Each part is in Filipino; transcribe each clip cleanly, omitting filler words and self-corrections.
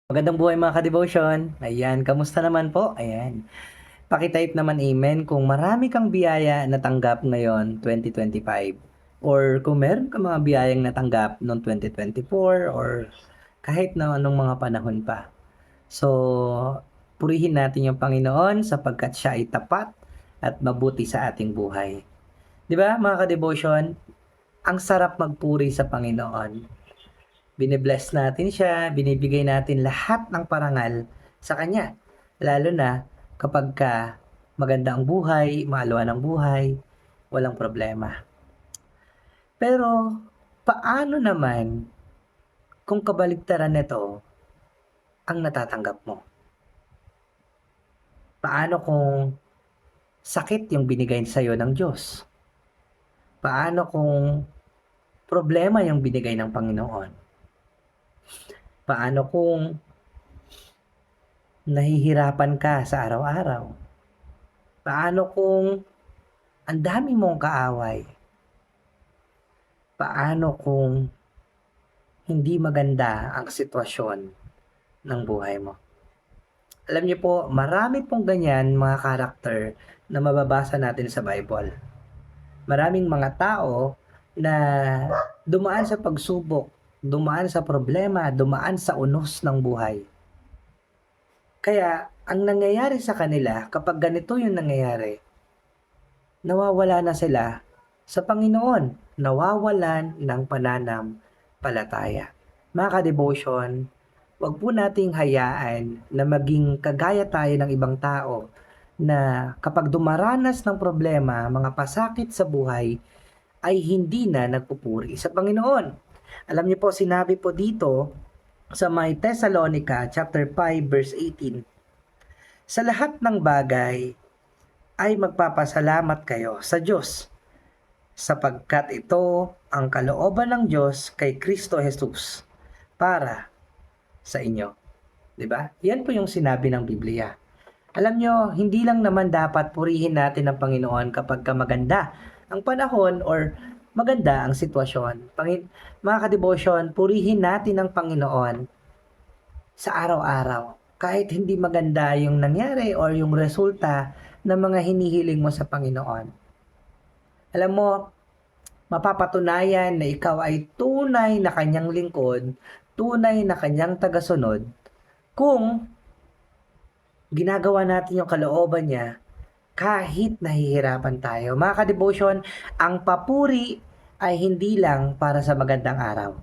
Magandang buhay mga ka-devotion. Ayan, kamusta naman po? Ayan. Paki-type naman amen kung marami kang biyaya natanggap ngayon 2025 or kung meron kang mga biyayang natanggap noong 2024 or kahit na anong mga panahon pa. So, purihin natin yung Panginoon sapagkat siya ay tapat at mabuti sa ating buhay. 'Di ba mga ka-devotion? Ang sarap magpuri sa Panginoon. Bine-bless natin siya, binibigay natin lahat ng parangal sa kanya. Lalo na kapagka maganda ang buhay, maalawan ang buhay, walang problema. Pero paano naman kung kabaligtaran nito ang natatanggap mo? Paano kung sakit yung binigay sa'yo ng Diyos? Paano kung problema yung binigay ng Panginoon? Paano kung nahihirapan ka sa araw-araw? Paano kung ang dami mong kaaway? Paano kung hindi maganda ang sitwasyon ng buhay mo? Alam niyo po, marami pong ganyan mga karakter na mababasa natin sa Bible. Maraming mga tao na dumaan sa pagsubok, dumaan sa problema, dumaan sa unos ng buhay. Kaya, ang nangyayari sa kanila, kapag ganito yung nangyayari, nawawala na sila sa Panginoon, nawawalan ng pananampalataya. Mga ka-devotion, wag po nating hayaan na maging kagaya tayo ng ibang tao na kapag dumaranas ng problema, mga pasakit sa buhay, ay hindi na nagpupuri sa Panginoon. Alam niyo po, sinabi po dito sa may Thessalonica chapter 5 verse 18, sa lahat ng bagay ay magpapasalamat kayo sa Diyos sapagkat ito ang kalooban ng Diyos kay Kristo Jesus para sa inyo. 'Di ba? Yan po yung sinabi ng Biblia. Alam nyo, hindi lang naman dapat purihin natin ang Panginoon kapag maganda ang panahon or maganda ang sitwasyon. Mga ka-devotion, purihin natin ang Panginoon sa araw-araw. Kahit hindi maganda yung nangyari or yung resulta ng mga hinihiling mo sa Panginoon. Alam mo, mapapatunayan na ikaw ay tunay na kanyang lingkod, tunay na kanyang tagasunod, kung ginagawa natin yung kalooban niya kahit nahihirapan tayo. Mga ka-devotion, ang papuri ay hindi lang para sa magandang araw.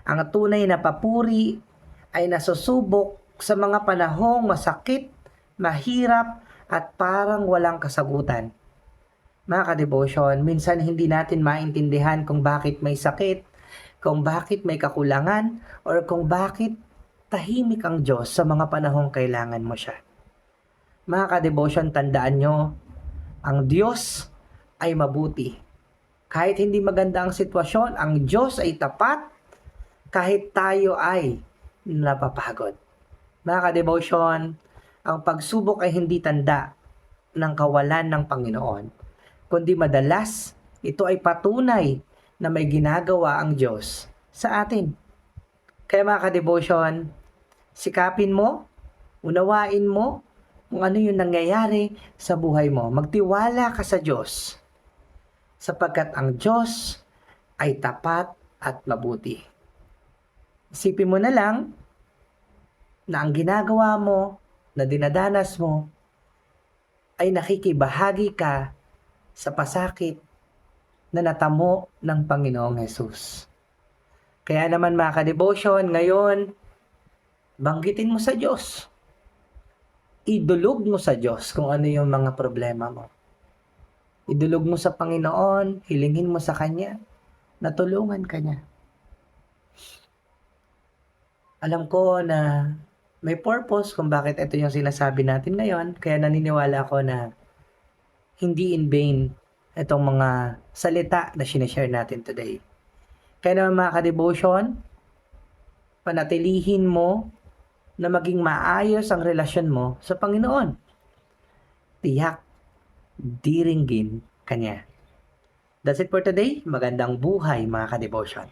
Ang tunay na papuri ay nasusubok sa mga panahong masakit, mahirap, at parang walang kasagutan. Mga ka-devotion, minsan hindi natin maintindihan kung bakit may sakit, kung bakit may kakulangan, or kung bakit tahimik ang Diyos sa mga panahong kailangan mo siya. Mga ka-devotion, tandaan nyo, ang Diyos ay mabuti. Kahit hindi maganda ang sitwasyon, ang Diyos ay tapat kahit tayo ay napapagod. Mga ka-devotion, ang pagsubok ay hindi tanda ng kawalan ng Panginoon, kundi madalas ito ay patunay na may ginagawa ang Diyos sa atin. Kaya mga ka-devotion, sikapin mo, unawain mo kung ano yung nangyayari sa buhay mo. Magtiwala ka sa Diyos sapagkat ang Diyos ay tapat at mabuti. Isipin mo na lang na ang ginagawa mo, na dinadanas mo, ay nakikibahagi ka sa pasakit na natamo ng Panginoong Hesus. Kaya naman mga ka-devotion, ngayon, banggitin mo sa Diyos. Idulog mo sa Diyos kung ano yung mga problema mo. Idulog mo sa Panginoon, hilingin mo sa Kanya, na tulungan ka niya. Alam ko na may purpose kung bakit ito yung sinasabi natin ngayon, kaya naniniwala ako na hindi in vain itong mga salita na sinishare natin today. Kaya naman mga ka-devotion, panatilihin mo na maging maayos ang relasyon mo sa Panginoon. Tiyak, diringgin Kanya. That's it for today. Magandang buhay mga ka-devotion.